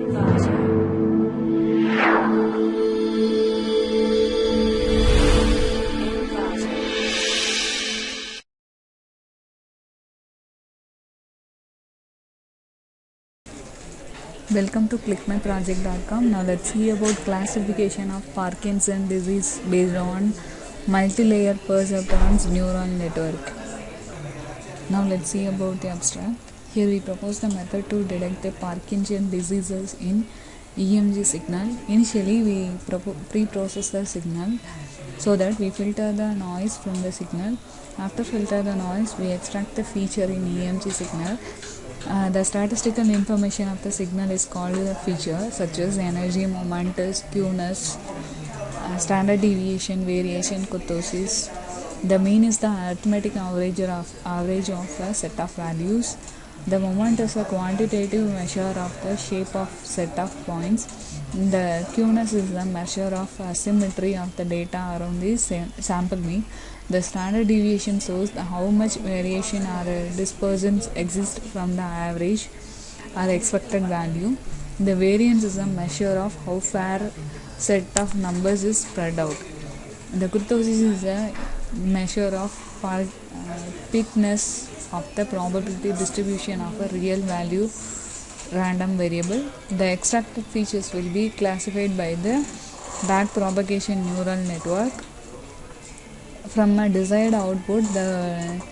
Welcome to clickmyproject.com. Now let's see about classification of Parkinson disease based on multi-layer perceptrons neural network. Now let's see about the abstract. Here we propose the method to detect the Parkinson diseases in EMG signal. Initially we pre-process the signal so that we filter the noise from the signal. After filter the noise, we extract the feature in EMG signal. The statistical information of the signal is called the feature, such as energy, momentous, skewness, standard deviation, variation, kurtosis. The mean is the arithmetic average of a set of values. The moment is a quantitative measure of the shape of set of points. The skewness is the measure of asymmetry of the data around the sample mean. The standard deviation shows how much variation or dispersions exist from the average or expected value. The variance is a measure of how far set of numbers is spread out. The kurtosis is a measure of thickness of the probability distribution of a real value random variable. The extracted features will be classified by the backpropagation neural network. From a desired output, the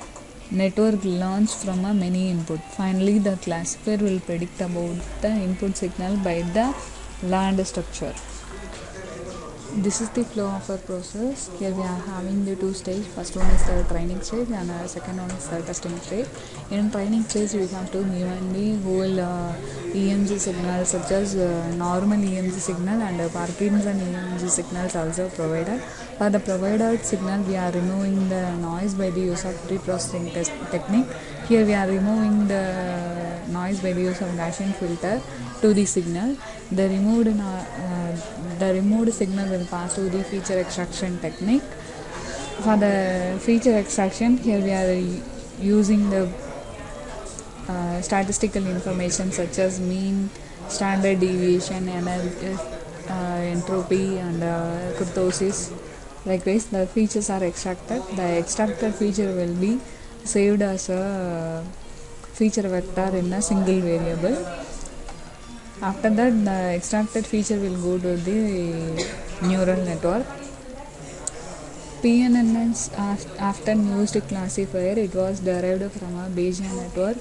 network learns from a many input. Finally, the classifier will predict about the input signal by the learned structure. This is the flow of our process. Here we are having the two stages. First one is the training stage and the second one is the testing stage. In training stage, we have to given the whole EMG signals such as normal EMG signal and Parkinson EMG signals also provided. For the provided signal, we are removing the noise by the use of pre-processing technique. Here we are removing the noise by the use of Gaussian filter to the signal. The removed signal will pass to the feature extraction technique. For the feature extraction, here we are using the statistical information such as mean, standard deviation, energy, entropy and kurtosis. Likewise, the features are extracted. The extracted feature will be saved as a feature vector in a single variable. After that, the extracted feature will go to the neural network. PNN is often used classifier. It was derived from a Bayesian network.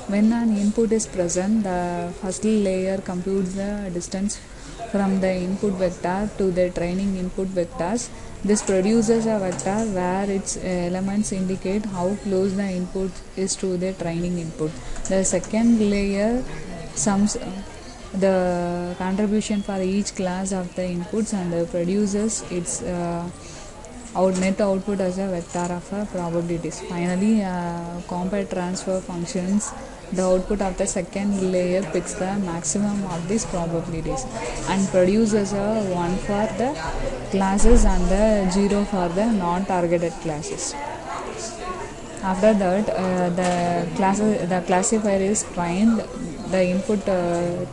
When an input is present, the first layer computes the distance from the input vector to the training input vectors. This produces a vector where its elements indicate how close the input is to the training input. The second layer sums the contribution for each class of the inputs and produces its net output as a vector of probabilities. Finally, compact transfer functions the output of the second layer picks the maximum of these probabilities and produces a 1 for the classes and the 0 for the non-targeted classes. After that, the classifier is trained. The input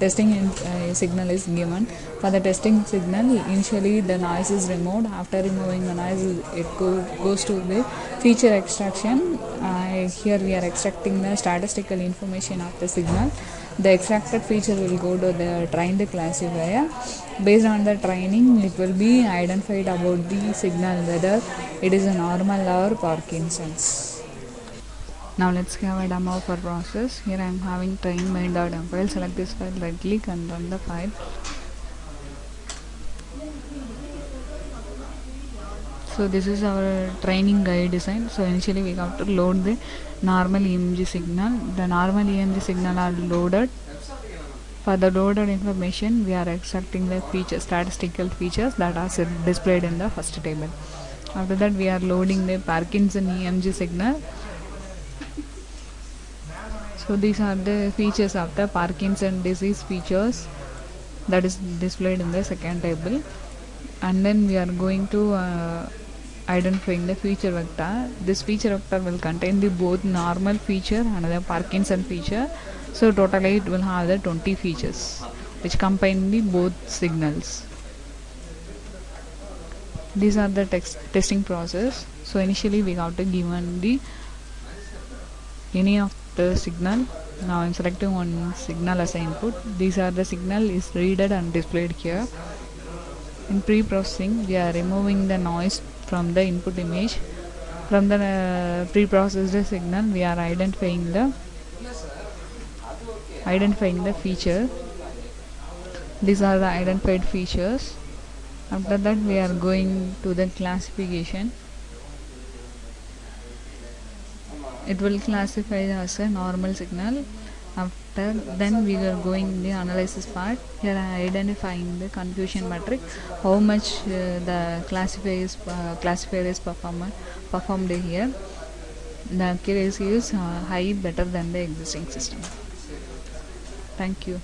testing signal is given. For the testing signal, initially the noise is removed. After removing the noise, it goes to the feature extraction. Here we are extracting the statistical information of the signal. The extracted feature will go to the trained classifier. Based on the training, it will be identified about the signal whether it is a normal or Parkinson's. Now let's have a demo of our process. Here I am having train main.m file. Select this file, right click and run the file. So this is our training guide design. So initially we have to load the normal EMG signal. The normal EMG signal are loaded. For the loaded information, we are extracting the statistical features that are displayed in the first table. After that, we are loading the Parkinson EMG signal. So these are the features of the Parkinson disease features that is displayed in the second table. And then we are going to identifying the feature vector. This feature vector will contain the both normal feature and the Parkinson feature. So totally it will have the 20 features. which combine the both signals. These are the testing process. So initially we have to given the any of the signal. Now I'm selecting one signal as an input. These are the signal is readed and displayed here. In pre-processing, we are removing the noise from the input image. From the pre-processed signal, we are identifying the feature. These are the identified features. After that, we are going to the classification. It will classify as a normal signal. After then we are going the analysis part. Here I am identifying the confusion matrix, how much the classifier is performed here. The accuracy is high, better than the existing system. Thank you.